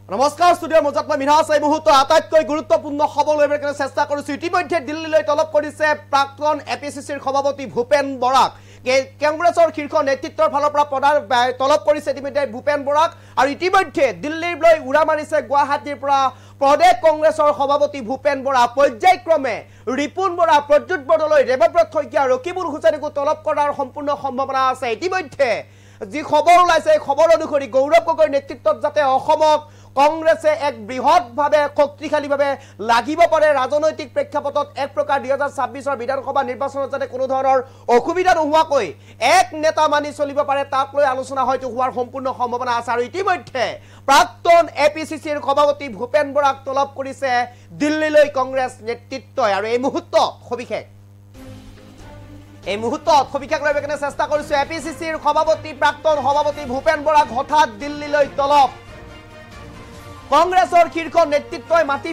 নমস্কাৰ ষ্টুডিঅ'ৰ মাজত মই মিনহাছ এই মুহূৰ্তৰ আটাইতকৈ গুৰুত্বপূৰ্ণ খবৰ লৈ চেষ্টা কৰিছো ইতিমধ্যে দিল্লীলৈ তলব কৰিছে প্ৰাক্তন এপিচিচিৰ সভাপতি ভূপেন বৰাক কংগ্ৰেছৰ শীৰ্ষ নেতৃত্বৰ ফালৰ পৰা তলব কৰিছে ইতিমধ্যে ভূপেন বৰাক আৰু ইতিমধ্যে দিল্লীলৈ উৰা মাৰিছে গুৱাহাটীৰ পৰা প্ৰদেশ কংগ্ৰেছৰ সভাপতি ভূপেন বৰা পৰ্যায়ক্ৰমে ৰিপুন বৰা প্ৰদ্যুৎ বৰদলৈ দেৱব্ৰত শইকীয়া ৰকিবুল হুছেইনকো তলব কৰাৰ সম্পূৰ্ণ সম্ভাৱনা আছে ইতিমধ্যে যি খবৰ ওলাইছে খবৰ অনুসৰি গৌৰৱ গগৈৰ নেতৃত্বত যাতে অসমক কংগ্ৰেছে এক বৃহৎভাৱে শক্তিশালীভাৱে লাগিব পাৰে ৰাজনৈতিক প্ৰেক্ষাপটত এক প্ৰকাৰ 2026 বিধানসভা নিৰ্বাচনত যাতে কোনো ধৰণৰ অসুবিধা নোহোৱাকৈ এক নেতা মানি চলিব পাৰে তাক লৈ আলোচনা হয়তো হোৱাৰ সম্পূৰ্ণ সম্ভাৱনা আছে আৰু ইতিমধ্যে প্ৰাক্তন এপিচিচিৰ সভাপতি ভূপেন বৰাক তলব কৰিছে দিল্লীলৈ কংগ্ৰেছ নেতৃত্বই আৰু এই মুহূৰ্তত সবিশেষ লৈ কেনে চেষ্টা কৰিছো এপিচিচিৰ সভাপতি প্ৰাক্তন সভাপতি ভূপেন বৰাক হঠাৎ দিল্লীলৈ তলব কংগ্ৰেছৰ শীৰ্ষ নেতৃত্বই মাতি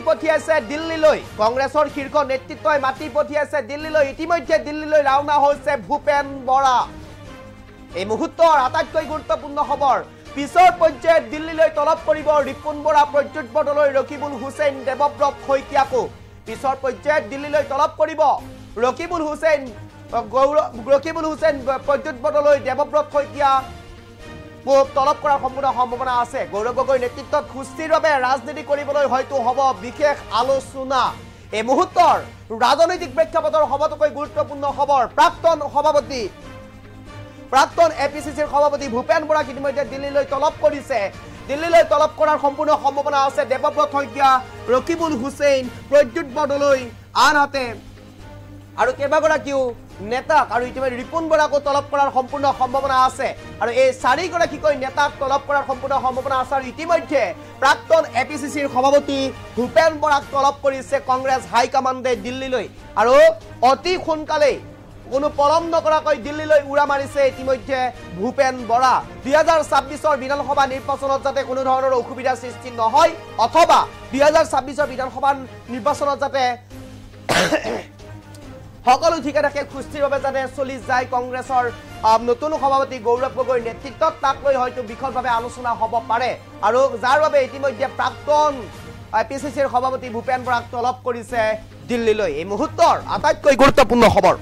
পঠিয়াইছে দিল্লীলৈ ইতিমধ্যে দিল্লীলৈ ৰাওনা হৈছে ভূপেন বৰা এই মুহূৰ্তৰ আটাইতকৈ গুৰুত্বপূৰ্ণ খবৰ পিছৰ পৰ্যায়ত দিল্লীলৈ তলব কৰিব ৰিপুন বৰা প্ৰদ্যুৎ বৰদলৈ ৰকিবুল হুছেইন দেৱব্ৰত শইকীয়াকো পিছৰ পৰ্যায়ত দিল্লীলৈ তলব কৰিব ৰকিবুল হুছেইন প্ৰদ্যুৎ বৰদলৈ দেৱব্ৰত শইকীয়া তলব কৰাৰ সম্পূৰ্ণ সম্ভাৱনা আছে গৌৰৱ গগৈৰ নেতৃত্বত সুস্থিৰভাৱে ৰাজনীতি কৰিবলৈ হয়তো হ'ব বিশেষ আলোচনা এই মুহূৰ্তৰ ৰাজনৈতিক প্ৰেক্ষাপটৰ সবতকৈ গুৰুত্বপূৰ্ণ খবৰ প্ৰাক্তন এপিচিচিৰ সভাপতি ভূপেন বৰাক ইতিমধ্যে দিল্লীলৈ তলব কৰিছে দিল্লীলৈ তলব কৰাৰ সম্পূৰ্ণ সম্ভাৱনা আছে দেৱব্ৰত শইকীয়া ৰকিবুল হুছেইন প্ৰদ্যুৎ বৰদলৈ আনহাতে আৰু কেইবাগৰাকীও নেতাক আৰু ইতিমধ্যে ৰিপুন বৰাকো তলব কৰাৰ সম্পূৰ্ণ সম্ভাৱনা আছে আৰু এই চাৰিগৰাকীকৈ নেতাক তলব কৰাৰ সম্পূৰ্ণ সম্ভাৱনা আছে আৰু ইতিমধ্যে প্ৰাক্তন এপিচিচিৰ সভাপতি ভূপেন বৰাক তলব কৰিছে কংগ্ৰেছ হাইকমাণ্ডে দিল্লীলৈ আৰু অতি সোনকালেই কোনো পলম নকৰাকৈ দিল্লীলৈ উৰা মাৰিছে ইতিমধ্যে ভূপেন বৰা 2026 বিধানসভা নিৰ্বাচনত যাতে কোনো ধৰণৰ অসুবিধাৰ সৃষ্টি নহয় অথবা 2026 বিধানসভা নিৰ্বাচনত যাতে সকলো ঠিকে থাকে সুস্থিৰভাৱে যাতে চলি যায় কংগ্ৰেছৰ নতুন সভাপতি গৌৰৱ গগৈৰ নেতৃত্বত তাক লৈ হয়তো বিশদভাৱে আলোচনা হ'ব পাৰে আৰু যাৰ বাবে ইতিমধ্যে প্ৰাক্তন এপিচিচিৰ সভাপতি ভূপেন বৰাক তলব কৰিছে দিল্লীলৈ এই মুহূৰ্তৰ আটাইতকৈ গুৰুত্বপূৰ্ণ খবৰ